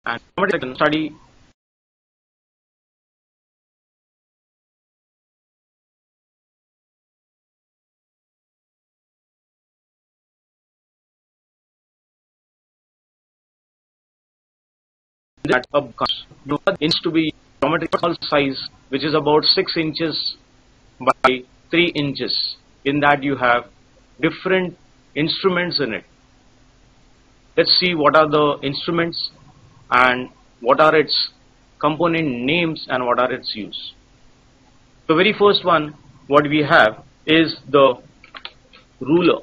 and geometry study that you needs to be geometrical size, which is about 6 inches by 3 inches. In that you have different instruments in it. Let's see what are the instruments and what are its component names and what are its use. The very first one what we have is the ruler.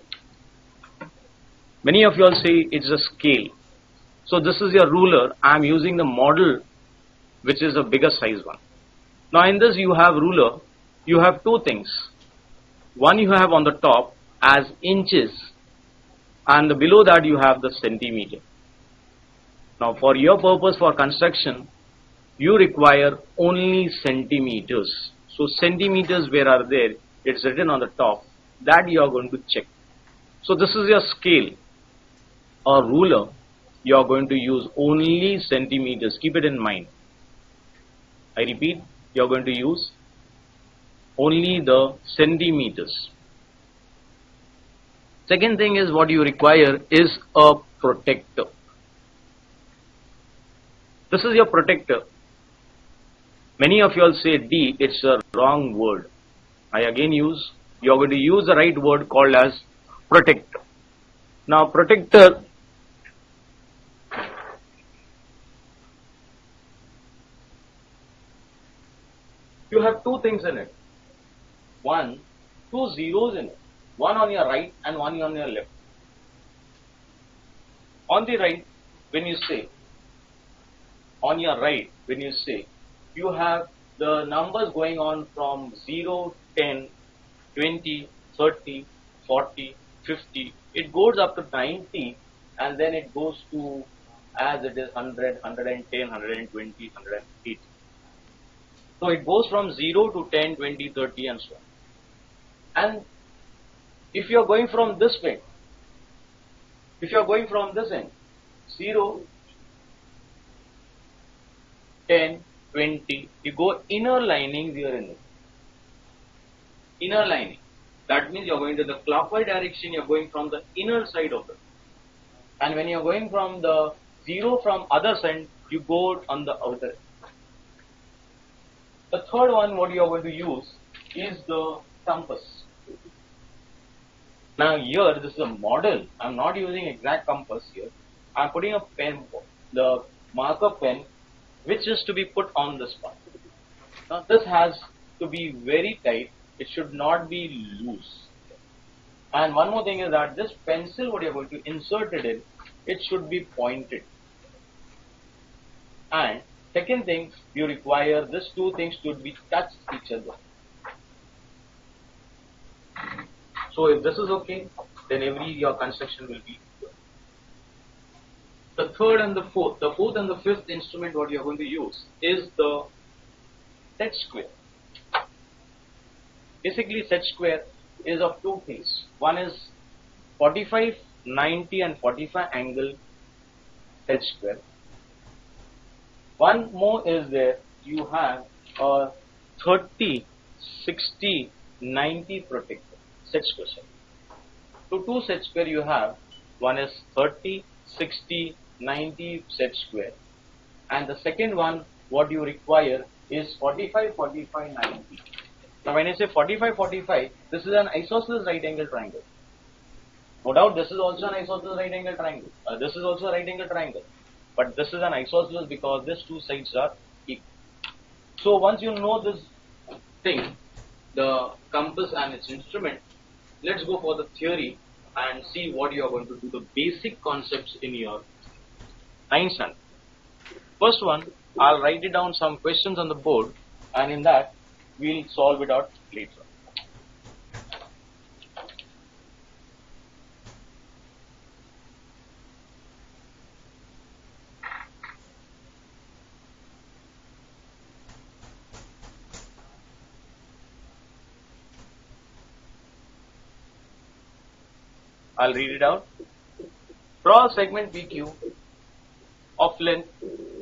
Many of you all say it's a scale. So this is your ruler. I am using the model which is a bigger size one. Now in this you have ruler, you have two things. One you have on the top as inches and below that you have the centimeter. Now for your purpose for construction you require only centimeters. So centimeters where are there, it's written on the top, that you are going to check. So this is your scale or ruler. You are going to use only centimeters. Keep it in mind. I repeat, you are going to use only the centimeters. Second thing is what you require is a protector. This is your protector. Many of you all say D, it's a wrong word. I again use, you are going to use the right word called as protector. Now protector, you have two things in it. Two zeros in it. One on your right and one on your left. On the right, when you say, on your right, when you say, you have the numbers going on from 0, 10, 20, 30, 40, 50. It goes up to 90 and then it goes to as it is 100, 110, 120, 180. So it goes from 0 to 10, 20, 30 and so on. And if you are going from this way, if you are going from this end, 0, 10, 20, you go inner lining here in it. Inner lining. That means you are going to the clockwise direction, you are going from the inner side of it. And when you are going from the 0 from other side, you go on the outer. The third one what you are going to use is the compass. Now here this is a model. I am not using exact compass here. I am putting a pen, the marker pen, which is to be put on this part. Now this has to be very tight. It should not be loose. And one more thing is that this pencil what you are going to insert it in, it should be pointed. And second thing, you require these two things to be touched each other. So if this is okay, then your construction will be good. The third and the fourth and the fifth instrument what you are going to use is the set square. Basically set square is of two things. One is 45, 90 and 45 angle set square. One more is there, you have a 30, 60, 90 protector, set square. So two set square you have, one is 30, 60, 90 set square. And the second one, what you require is 45, 45, 90. Now when I say 45, 45, this is an isosceles right angle triangle. No doubt this is also an isosceles right angle triangle. This is also a right angle triangle. But this is an isosceles because these two sides are equal. So once you know this thing, the compass and its instrument, let's go for the theory and see what you are going to do, the basic concepts in your 9th standard. First one, I'll write it down some questions on the board and in that we'll solve it out later. I'll read it out. Draw a segment PQ of length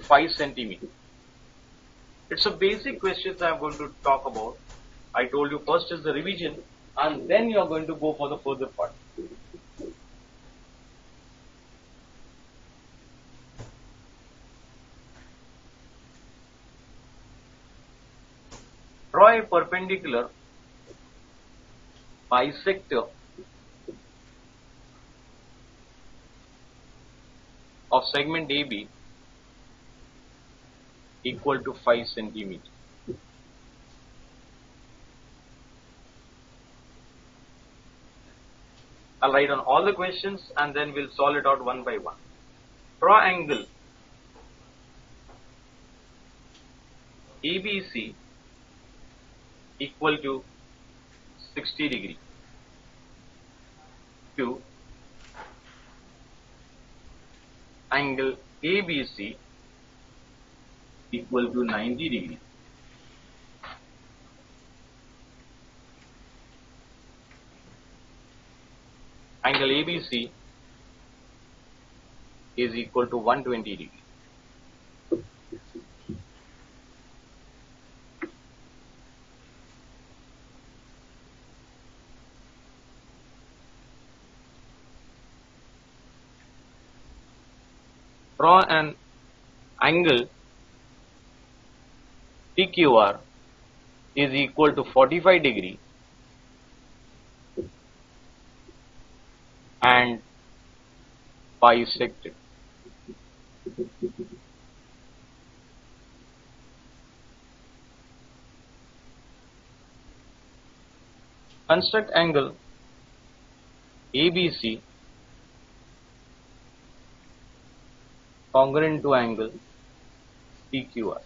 5 centimeter. It's a basic question that I'm going to talk about. I told you first is the revision and then you are going to go for the further part. Draw a perpendicular bisector of segment AB equal to 5 centimeter. I'll write on all the questions and then we'll solve it out one by one. Draw angle ABC equal to 60 degree to angle ABC equal to 90 degree. Angle ABC is equal to 120 degree. Draw an angle PQR is equal to 45 degree and bisect it. Construct angle ABC congruent to angle PQR.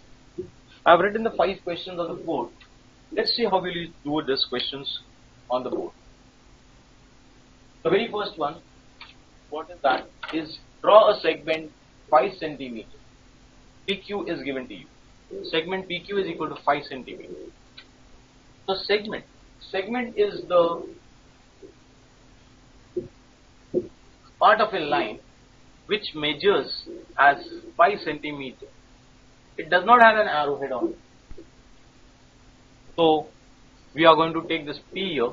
I have written the 5 questions on the board. Let's see how we will do these questions on the board. The very first one, what is that? Is draw a segment 5 centimeter. PQ is given to you. Segment PQ is equal to 5 centimeter. So segment is the part of a line which measures as 5 centimeter. It does not have an arrowhead on it. So we are going to take this P here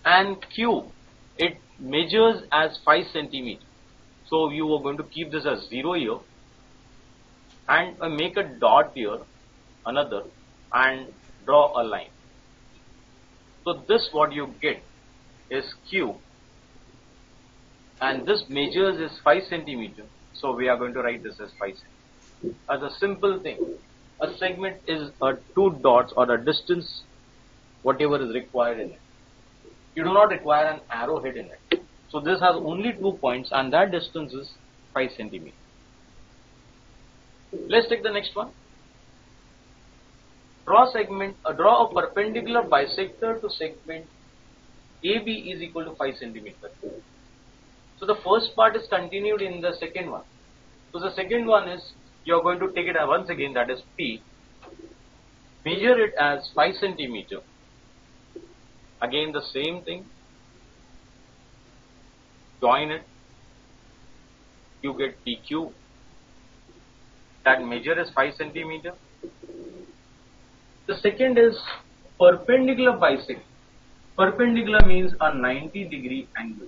and Q, it measures as 5 centimeter. So you are going to keep this as 0 here and make a dot here, another, and draw a line. So this what you get is Q and this measures is 5 centimeter. So we are going to write this as 5 centimeter. As a simple thing, a segment is a 2 dots or a distance whatever is required in it. You do not require an arrowhead in it. So this has only 2 points and that distance is 5 centimeter. Let's take the next one. Draw a perpendicular bisector to segment AB is equal to 5 centimeter. So the first part is continued in the second one. So the second one is you are going to take it once again, that is P. Measure it as 5 centimeter. Again the same thing. Join it. You get PQ. That measure is 5 centimeter. The second is perpendicular bisector. Perpendicular means a 90 degree angle.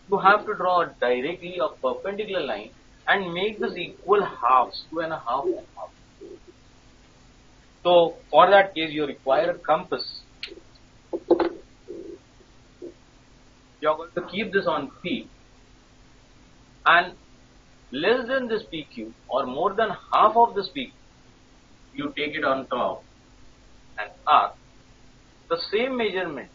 You have to draw directly a perpendicular line and make this equal halves, 2 and a half and half. So for that case you require a compass. You are going to keep this on P and less than this PQ or more than half of this PQ, you take it on top and R. The same measurement